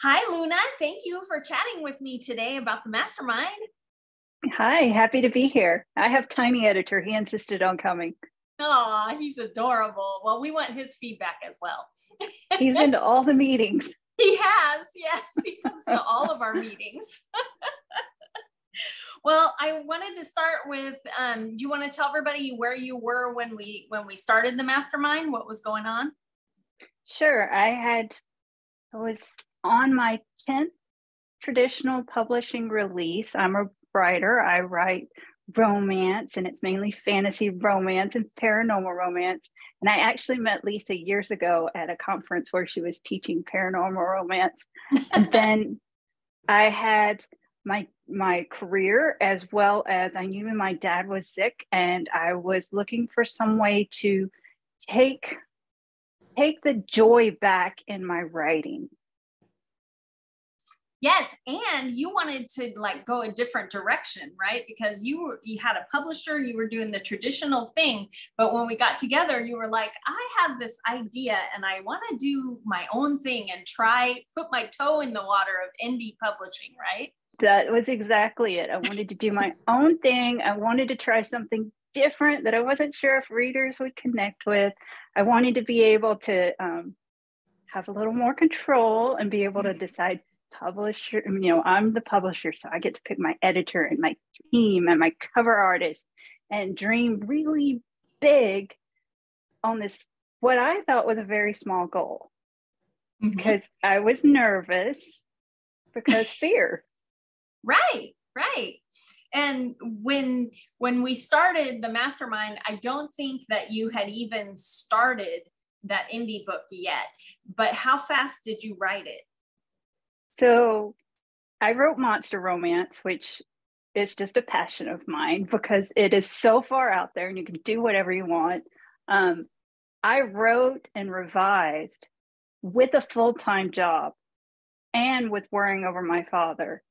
Hi, Luna. Thank you for chatting with me today about the mastermind. Hi, happy to be here. I have Tiny Editor. He insisted on coming. Oh, he's adorable. Well, we want his feedback as well. He's been to all the meetings. He has, yes. He comes to all of our meetings. Well, I wanted to start with, do you want to tell everybody where you were when we started the mastermind? What was going on? Sure. I was on my 10th traditional publishing release. I'm a writer. I write romance, and it's mainly fantasy romance and paranormal romance. And I actually met Lisa years ago at a conference where she was teaching paranormal romance. And then I had my career, as well as I knew my dad was sick, and I was looking for some way to take the joy back in my writing. Yes, and you wanted to like go a different direction, right? Because you had a publisher, you were doing the traditional thing, but when we got together, you were like, I have this idea and I want to do my own thing and put my toe in the water of indie publishing, right? That was exactly it. I wanted to do my own thing. I wanted to try something different that I wasn't sure if readers would connect with. I wanted to be able to have a little more control and be able to decide publisher. I'm the publisher, so I get to pick my editor and my team and my cover artist and dream really big on this, what I thought was a very small goal. Because I was nervous because fear. Right. And when we started the mastermind, I don't think that you had even started that indie book yet, but how fast did you write it? So I wrote monster romance, which is just a passion of mine because it is so far out there and you can do whatever you want. I wrote and revised with a full-time job and with worrying over my father,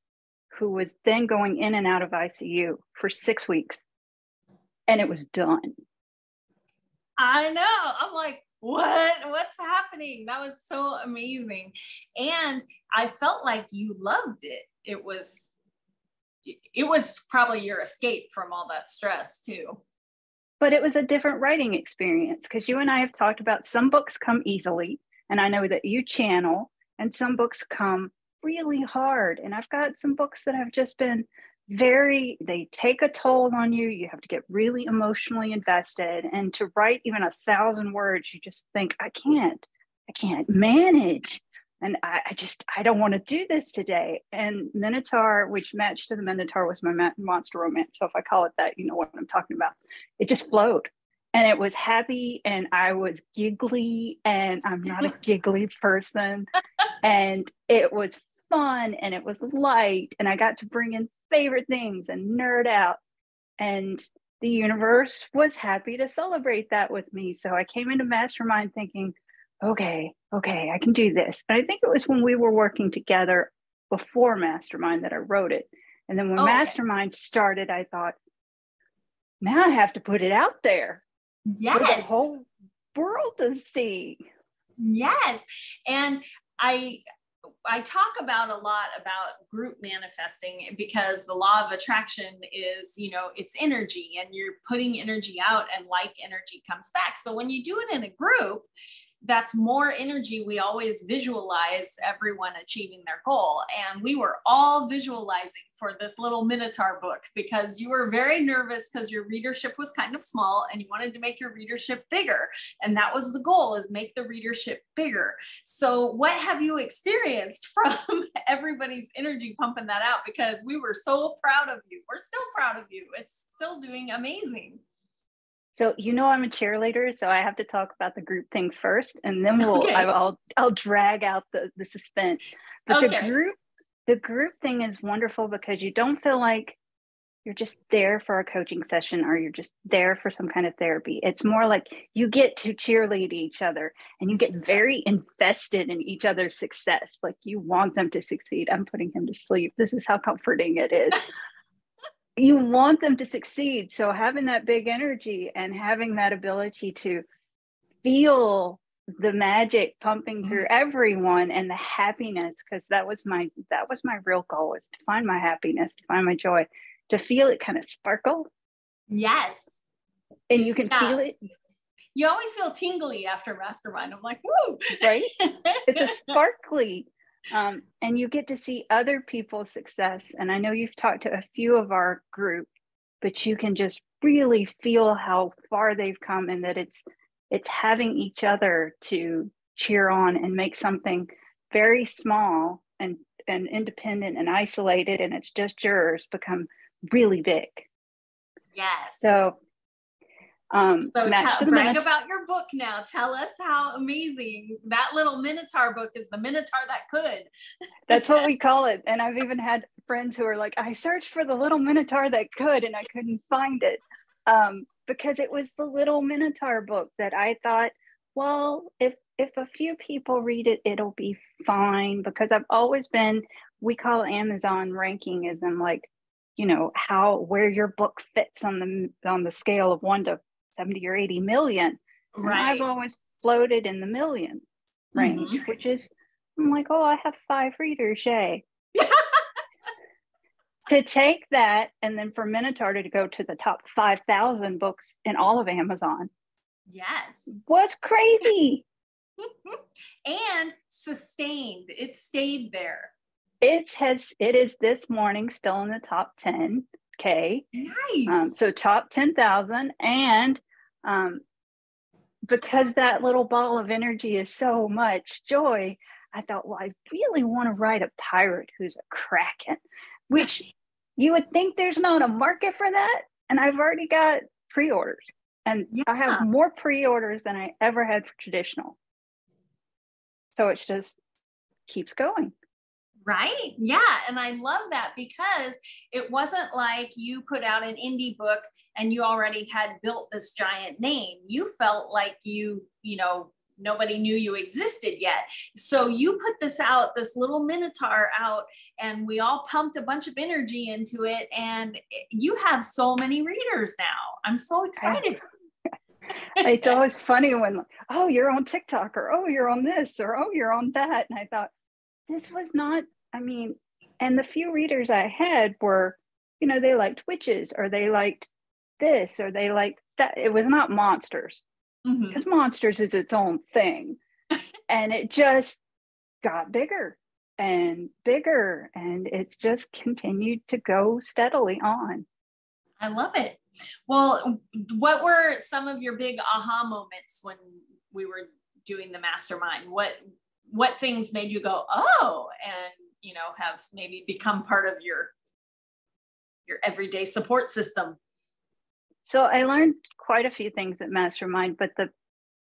who was then going in and out of ICU for 6 weeks. And it was done. I know. I'm like, what's happening? That was so amazing. And I felt like you loved it. It was probably your escape from all that stress too. But it was a different writing experience because you and I have talked about some books come easily, and I know that you channel, and some books come really hard. And I've got some books that have just been they take a toll on you. You have to get really emotionally invested. And to write even 1,000 words, you just think, I can't manage. And I don't want to do this today. And Minotaur, which matched to the Minotaur, was my monster romance. So if I call it that, you know what I'm talking about. It just flowed. And it was happy, and I was giggly, and I'm not a giggly person. And it was fun, and it was light, and I got to bring in favorite things and nerd out. And the universe was happy to celebrate that with me. So I came into Mastermind thinking, okay, I can do this. And I think it was when we were working together before Mastermind that I wrote it. And then when Mastermind started, I thought, now I have to put it out there. Yes. For the whole world to see. Yes. And I talk about a lot about group manifesting because the law of attraction is, it's energy, and you're putting energy out and like energy comes back. So when you do it in a group, that's more energy. We always visualize everyone achieving their goal. And we were all visualizing for this little Minotaur book because you were very nervous because your readership was kind of small and you wanted to make your readership bigger. And that was the goal, is make the readership bigger. So what have you experienced from everybody's energy pumping that out? Because we were so proud of you. We're still proud of you. It's still doing amazing. So I'm a cheerleader, so I have to talk about the group thing first, and then I'll drag out the suspense. But the group thing is wonderful because you don't feel like you're just there for a coaching session or you're just there for some kind of therapy. It's more like you get to cheerlead each other and you get very invested in each other's success. Like you want them to succeed. I'm putting him to sleep. This is how comforting it is. You want them to succeed. So having that big energy and having that ability to feel the magic pumping through everyone and the happiness, because that was my real goal, is to find my happiness, to find my joy, to feel it kind of sparkle. Yes. And you can feel it. You always feel tingly after Mastermind. I'm like, woo! Right? It's a sparkly. And you get to see other people's success. And I know you've talked to a few of our group, but you can just really feel how far they've come, and that it's having each other to cheer on and make something very small and independent and isolated, and it's just yours, become really big. Yes. So brag about your book now. Tell us how amazing that little Minotaur book is. The Minotaur that could. That's what we call it. And I've even had friends who are like, I searched for the little Minotaur that could, and I couldn't find it. Because it was the little Minotaur book that I thought, well, if a few people read it, it'll be fine. Because I've always been, we call Amazon ranking as in like, you know, where your book fits on the scale of 1 to 70 or 80 million. Right. And I've always floated in the million range, which is, I'm like, oh, I have 5 readers, yay. To take that and then for Minotaur to go to the top 5,000 books in all of Amazon. Yes. Was crazy. And sustained. It stayed there. It is this morning still in the top 10K. Nice. So top 10,000. And because that little ball of energy is so much joy, I thought, well, I really want to write a pirate who's a kraken, which you would think there's not a market for that. And I've already got pre-orders, and I have more pre-orders than I ever had for traditional. So it's just keeps going. Right? Yeah. And I love that, because it wasn't like you put out an indie book and you already had built this giant name. You felt like you know, nobody knew you existed yet. So you put this out, this little Minotaur out, and we all pumped a bunch of energy into it. And you have so many readers now. I'm so excited. It's always funny when, oh, you're on TikTok, or, oh, you're on this, or, oh, you're on that. And I thought, this was not, I mean, and the few readers I had were, you know, they liked witches, or they liked this, or they liked that. It was not monsters, because monsters is its own thing. And it just got bigger and bigger, and it's just continued to go steadily on. I love it. Well, what were some of your big aha moments when we were doing the mastermind? What things made you go, oh, and, you know, have maybe become part of your everyday support system? So I learned quite a few things at Mastermind, but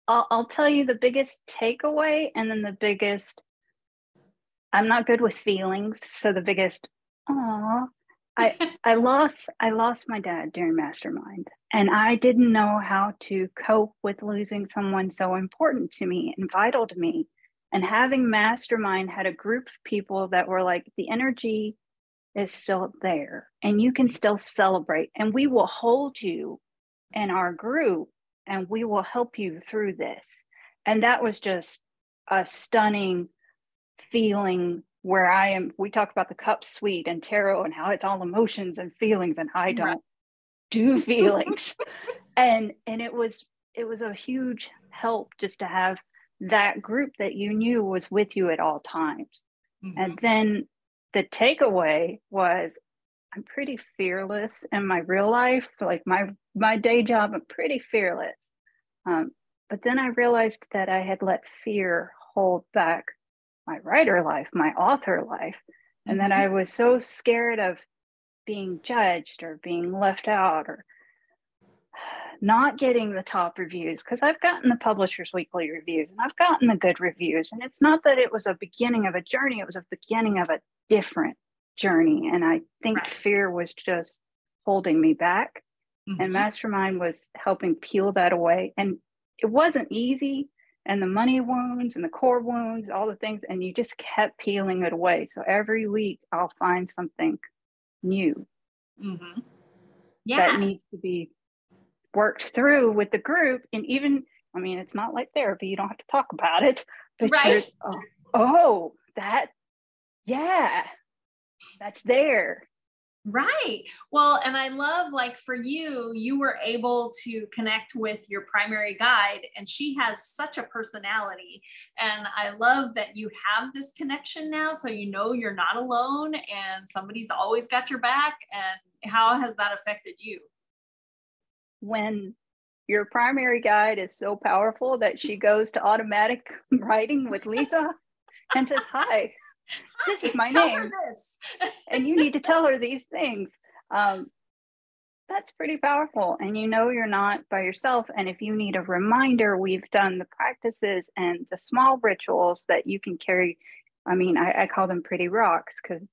I'll tell you the biggest takeaway, and then the biggest, I'm not good with feelings. So the biggest, I lost my dad during Mastermind, and I didn't know how to cope with losing someone so important to me and vital to me. And having Mastermind had a group of people that were like, the energy is still there and you can still celebrate, and we will hold you in our group and we will help you through this. And that was just a stunning feeling, where I am, we talk about the cup suite and tarot and how it's all emotions and feelings, and I don't do feelings. and it was a huge help just to have that group that you knew was with you at all times. And then the takeaway was, I'm pretty fearless in my real life, like my day job, I'm pretty fearless. But then I realized that I had let fear hold back my writer life, my author life, and that I was so scared of being judged or being left out or not getting the top reviews, because I've gotten the Publishers Weekly reviews and I've gotten the good reviews. And it's not that it was a beginning of a journey, it was a beginning of a different journey. And I think fear was just holding me back. And Mastermind was helping peel that away. And it wasn't easy. And the money wounds and the core wounds, all the things, and you just kept peeling it away. So every week I'll find something new that needs to be worked through with the group. And even I mean, it's not like therapy. You don't have to talk about it, but you're, Right. yeah, that's there. Right. Well, and I love, like, for you, you were able to connect with your primary guide, and she has such a personality. And I love that you have this connection now. So, you know, you're not alone and somebody's always got your back. And how has that affected you? When your primary guide is so powerful that she goes to automatic writing with Lisa and says, hi, this is my Tell name. her this. And you need to tell her these things. That's pretty powerful. And you know you're not by yourself. And if you need a reminder, we've done the practices and the small rituals that you can carry. I mean, I call them pretty rocks because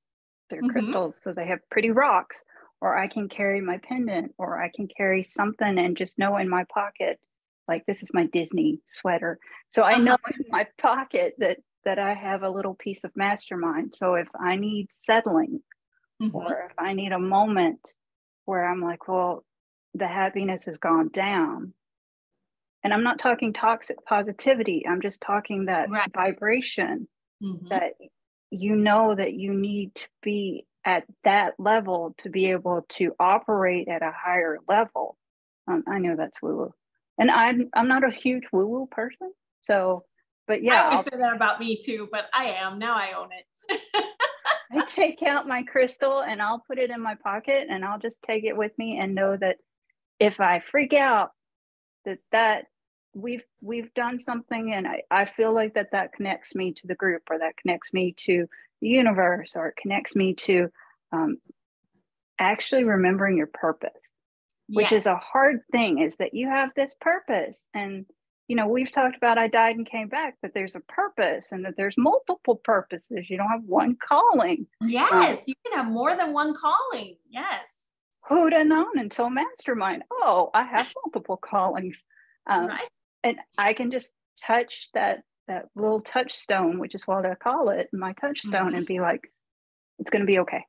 they're crystals, so they have pretty rocks. Or I can carry my pendant, or I can carry something and just know in my pocket, like this is my Disney sweater. So I know in my pocket that I have a little piece of mastermind. So if I need settling, or if I need a moment where I'm like, well, the happiness has gone down. And I'm not talking toxic positivity. I'm just talking that vibration that you know that you need to be at that level to be able to operate at a higher level. I know that's woo-woo. And I'm not a huge woo-woo person. So, but yeah. I always say that about me too, but I am. Now I own it. I take out my crystal and I'll put it in my pocket and I'll just take it with me and know that if I freak out, that we've done something, and I feel like that connects me to the group, or that connects me to the universe, or it connects me to actually remembering your purpose, which is a hard thing, is that you have this purpose. And you know, we've talked about I died and came back, that there's a purpose and that there's multiple purposes. You don't have one calling. Yes, you can have more than one calling. Yes. Who'd have known until Mastermind? Oh, I have multiple callings. Right. And I can just touch that little touchstone, which is what I call it, my touchstone, and be like, it's going to be okay.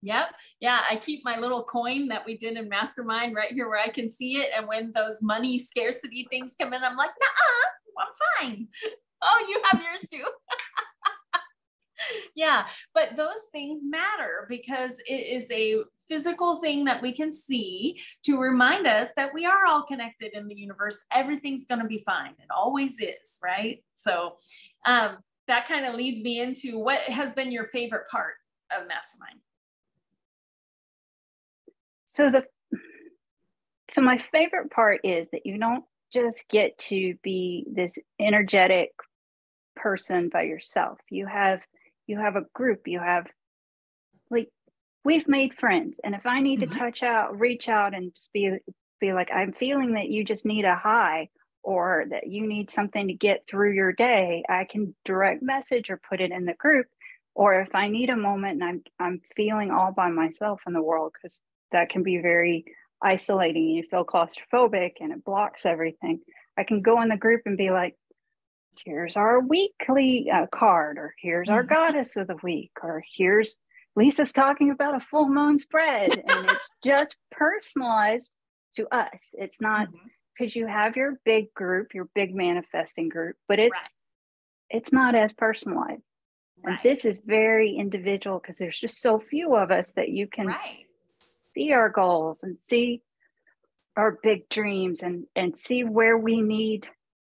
Yep. Yeah. I keep my little coin that we did in Mastermind right here where I can see it. And when those money scarcity things come in, I'm like, nah, I'm fine. Oh, you have yours too. Yeah. But those things matter because it is a physical thing that we can see to remind us that we are all connected in the universe. Everything's going to be fine. It always is. Right. So that kind of leads me into what has been your favorite part of Mastermind. So my favorite part is that you don't just get to be this energetic person by yourself. You have a group. You have, like, we've made friends. And if I need to reach out and just be like, I'm feeling that you just need a high, or that you need something to get through your day, I can direct message or put it in the group. Or if I need a moment and I'm feeling all by myself in the world, because that can be very isolating. You feel claustrophobic and it blocks everything. I can go in the group and be like, here's our weekly card, or here's our goddess of the week, or here's Lisa's talking about a full moon spread. And it's just personalized to us. It's not because you have your big group, your big manifesting group, but it's not as personalized. And this is very individual because there's just so few of us that you can see our goals and see our big dreams and see where we need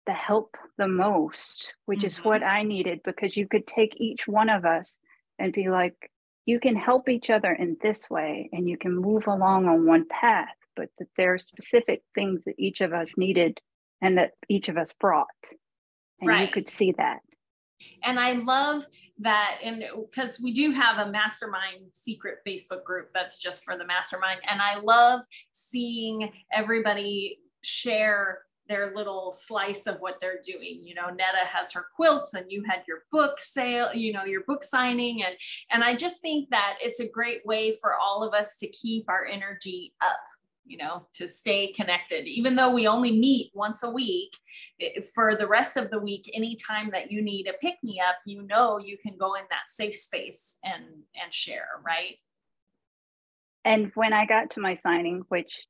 the help the most, which is what I needed, because you could take each one of us and be like, you can help each other in this way and you can move along on one path, but that there are specific things that each of us needed and that each of us brought. And you could see that. And I love that, and because we do have a Mastermind secret Facebook group that's just for the Mastermind. And I love seeing everybody share their little slice of what they're doing. You know, Netta has her quilts and you had your book sale, you know, your book signing. And I just think that it's a great way for all of us to keep our energy up, you know, to stay connected, even though we only meet once a week. For the rest of the week, anytime that you need a pick me up, you know, you can go in that safe space and share, right? And when I got to my signing, which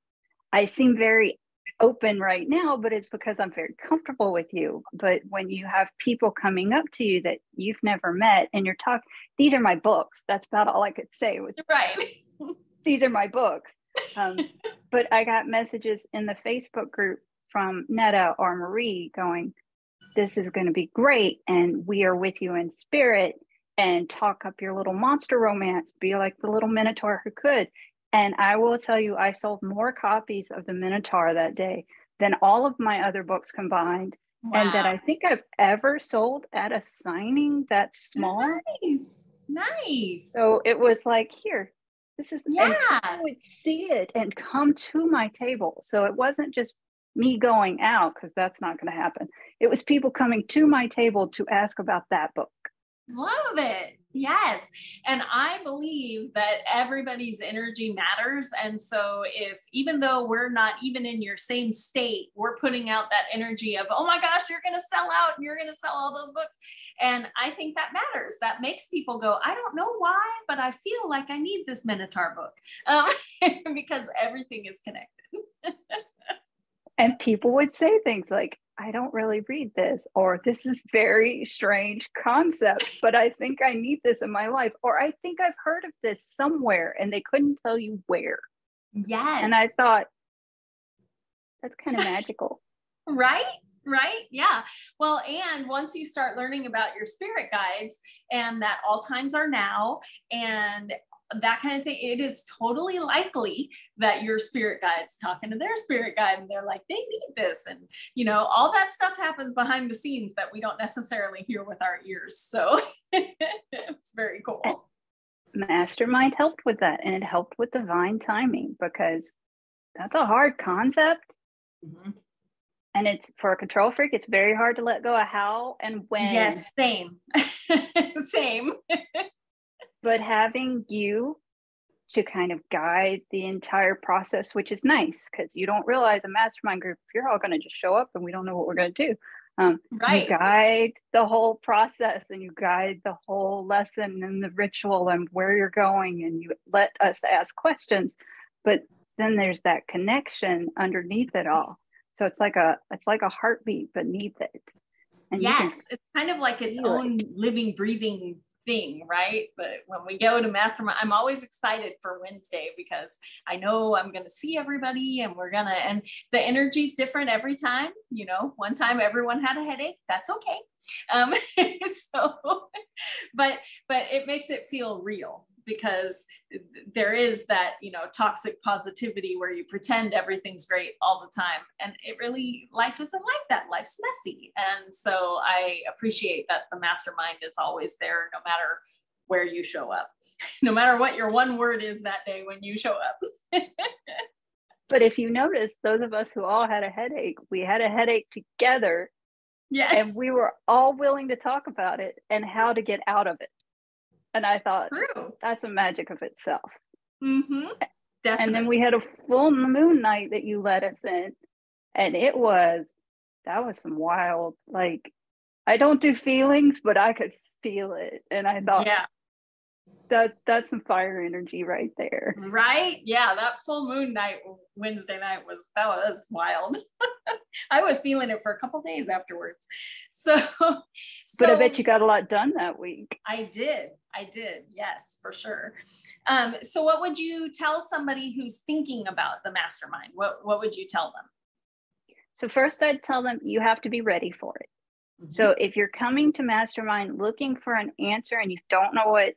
I seem very open right now, but it's because I'm very comfortable with you. But when you have people coming up to you that you've never met and you're talking, these are my books. That's about all I could say was, right. these are my books. But I got messages in the Facebook group from Netta or Marie going, this is going to be great. And we are with you in spirit, and talk up your little monster romance, be like the little Minotaur who could. And I will tell you, I sold more copies of the Minotaur that day than all of my other books combined. Wow. And that I think I've ever sold at a signing that small. Nice. So it was like, here, this is, yeah. And people would see it and come to my table. So it wasn't just me going out, because that's not going to happen. It was people coming to my table to ask about that book. Love it. Yes. And I believe that everybody's energy matters. And so even though we're not even in your same state, we're putting out that energy of, oh my gosh, you're going to sell out and you're going to sell all those books. And I think that matters. That makes people go, I don't know why, but I feel like I need this Minotaur book, because everything is connected. And people would say things like, I don't really read this, or this is very strange concept, but I think I need this in my life, or I think I've heard of this somewhere, and they couldn't tell you where. Yes. And I thought, that's kind of magical. Right? Yeah. Well, and once you start learning about your spirit guides, and that all times are now, and that kind of thing, it is totally likely that your spirit guide's talking to their spirit guide, and they're like, they need this. And, all that stuff happens behind the scenes that we don't necessarily hear with our ears. So it's very cool. And Mastermind helped with that. And it helped with divine timing, because that's a hard concept. Mm-hmm. And it's, for a control freak, it's very hard to let go of how and when. Yes, same. Same. But having you to kind of guide the entire process, which is nice, because you don't realize a mastermind group, you're all going to just show up and we don't know what we're going to do. Right. You guide the whole process, and you guide the whole lesson and the ritual and where you're going, and you let us ask questions. But then there's that connection underneath it all. So it's like a heartbeat beneath it. And yes, it's kind of like its own living, breathing thing, right? But when we go to Mastermind, I'm always excited for Wednesday, because I know I'm going to see everybody, and and the energy's different every time. One time everyone had a headache. That's okay. But it makes it feel real, because there is that, toxic positivity where you pretend everything's great all the time. And life isn't like that. Life's messy. And so I appreciate that the mastermind is always there, no matter where you show up, no matter what your one word is that day when you show up. But if you notice, those of us who all had a headache, we had a headache together. Yes. And we were all willing to talk about it and how to get out of it. And I thought, true, that's a magic of itself. Mm-hmm. Definitely. And then we had a full moon night that you let us in. And that was some wild, like, I don't do feelings, but I could feel it. And I thought, yeah, that's some fire energy right there. Right? Yeah, that full moon night, Wednesday night, was wild. I was feeling it for a couple days afterwards. But I bet you got a lot done that week. I did. Yes, for sure. So what would you tell somebody who's thinking about the mastermind? What would you tell them? So first, I'd tell them you have to be ready for it. Mm-hmm. So if you're coming to mastermind looking for an answer and you don't know what,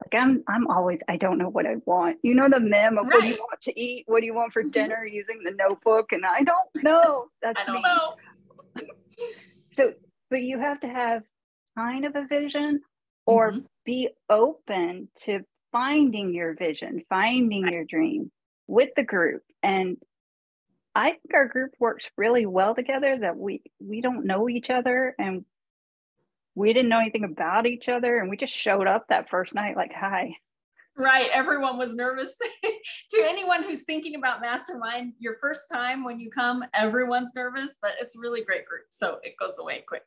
like I'm always, I don't know what I want. The meme of what do you want to eat? What do you want for dinner, using the notebook? And I don't know. That's I don't know. So, but you have to have kind of a vision, or be open to finding your vision, finding your dream with the group. And I think our group works really well together, that we don't know each other, and we didn't know anything about each other, and we just showed up that first night like, hi. Right. Everyone was nervous. To anyone who's thinking about mastermind, your first time when you come, everyone's nervous, but it's a really great group. So it goes away quick.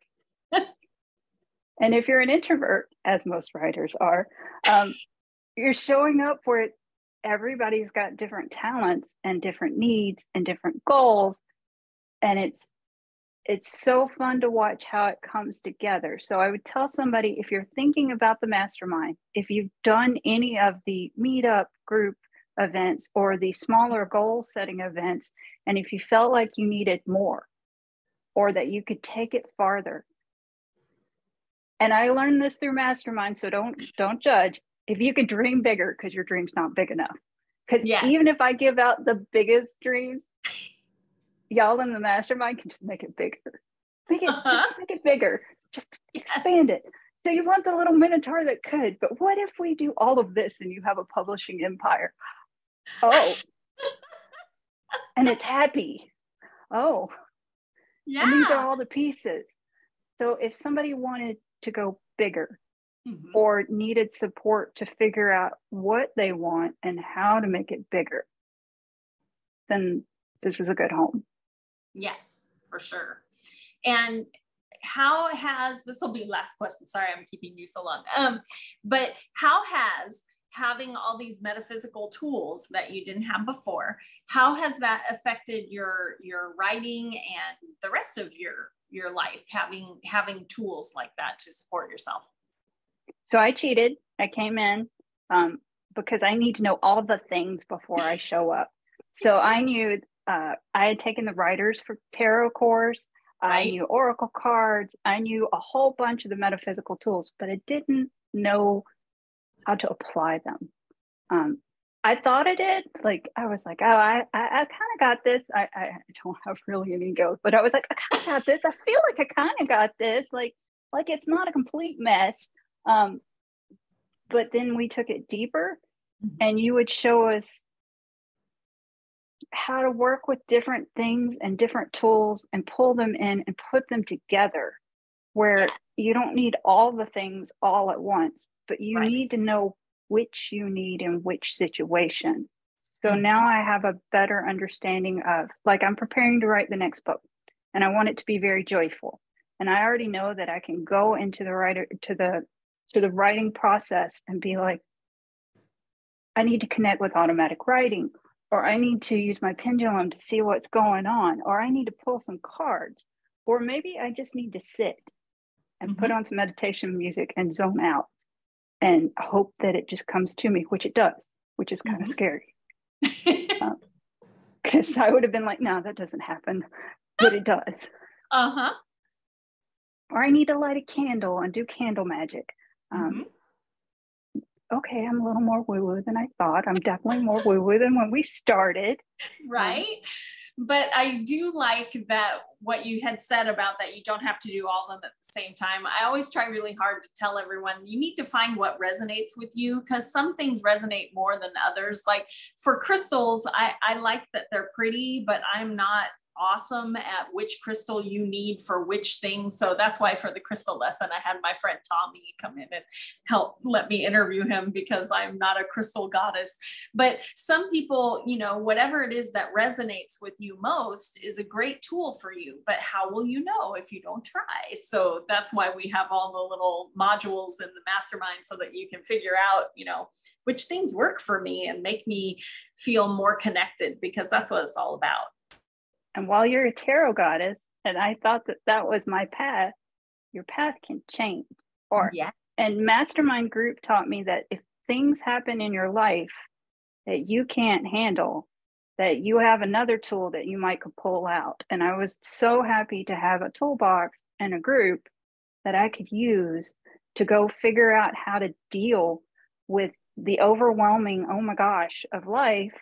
And if you're an introvert, as most writers are, you're showing up where everybody's got different talents and different needs and different goals. And it's so fun to watch how it comes together. So I would tell somebody, if you're thinking about the mastermind, if you've done any of the meetup group events or the smaller goal setting events, and if you felt like you needed more or that you could take it farther. And I learned this through mastermind, so don't judge. If you could dream bigger, because your dream's not big enough. Because even if I give out the biggest dreams, y'all in the mastermind can just make it bigger. Just make it bigger. Just expand it. So you want the little minotaur that could, but what if we do all of this and you have a publishing empire? Oh. And it's happy. Oh. Yeah. And these are all the pieces. So if somebody wanted to go bigger or needed support to figure out what they want and how to make it bigger, then this is a good home. Yes, for sure. And how has, this will be last question, sorry I'm keeping you so long, but how has having all these metaphysical tools that you didn't have before, how has that affected your writing and the rest of your life, having tools like that to support yourself? So I cheated. I came in because I need to know all the things before I show up. So I knew I had taken the Writers for Tarot course. I knew Oracle cards. I knew a whole bunch of the metaphysical tools, but I didn't know how to apply them. I thought I did. Like, I was like, oh, I kind of got this. I don't have really any ego, but I was like, I kind of got this. I feel like I kind of got this. Like it's not a complete mess. But then we took it deeper, and you would show us how to work with different things and different tools and pull them in and put them together where you don't need all the things all at once, but you need to know which you need in which situation. So now I have a better understanding of, like, I'm preparing to write the next book and I want it to be very joyful. And I already know that I can go into the writing process and be like, I need to connect with automatic writing, or I need to use my pendulum to see what's going on, or I need to pull some cards, or maybe I just need to sit and put on some meditation music and zone out and hope that it just comes to me, which it does, which is kind of scary. Because I would have been like, no, that doesn't happen, but it does. Or I need to light a candle and do candle magic. Okay, I'm a little more woo-woo than I thought. I'm definitely more woo-woo than when we started. Right. But I do like that what you had said about that you don't have to do all of them at the same time. I always try really hard to tell everyone, you need to find what resonates with you, because some things resonate more than others. Like for crystals, I like that they're pretty, but I'm not awesome at which crystal you need for which thing. So that's why for the crystal lesson, I had my friend Tommy come in and help let me interview him, because I'm not a crystal goddess. But some people, you know, whatever it is that resonates with you most is a great tool for you. But how will you know if you don't try? So that's why we have all the little modules in the mastermind, so that you can figure out, you know, which things work for me and make me feel more connected, because that's what it's all about. And while you're a tarot goddess, and I thought that was my path, your path can change. And Mastermind Group taught me that if things happen in your life that you can't handle, that you have another tool that you might could pull out. And I was so happy to have a toolbox and a group that I could use to go figure out how to deal with the overwhelming, oh my gosh, of life,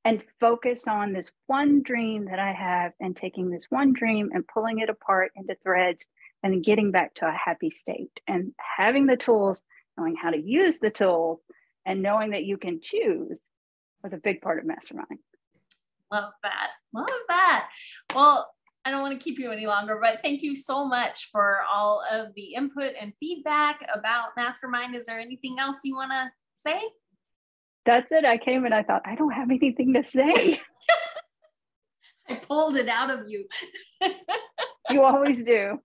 and focus on this one dream that I have, and taking this one dream and pulling it apart into threads and then getting back to a happy state. And having the tools, knowing how to use the tools, and knowing that you can choose was a big part of Mastermind. Love that. Love that. Well, I don't want to keep you any longer, but thank you so much for all of the input and feedback about Mastermind. Is there anything else you want to say? That's it. I came and I thought, I don't have anything to say. I pulled it out of you. You always do.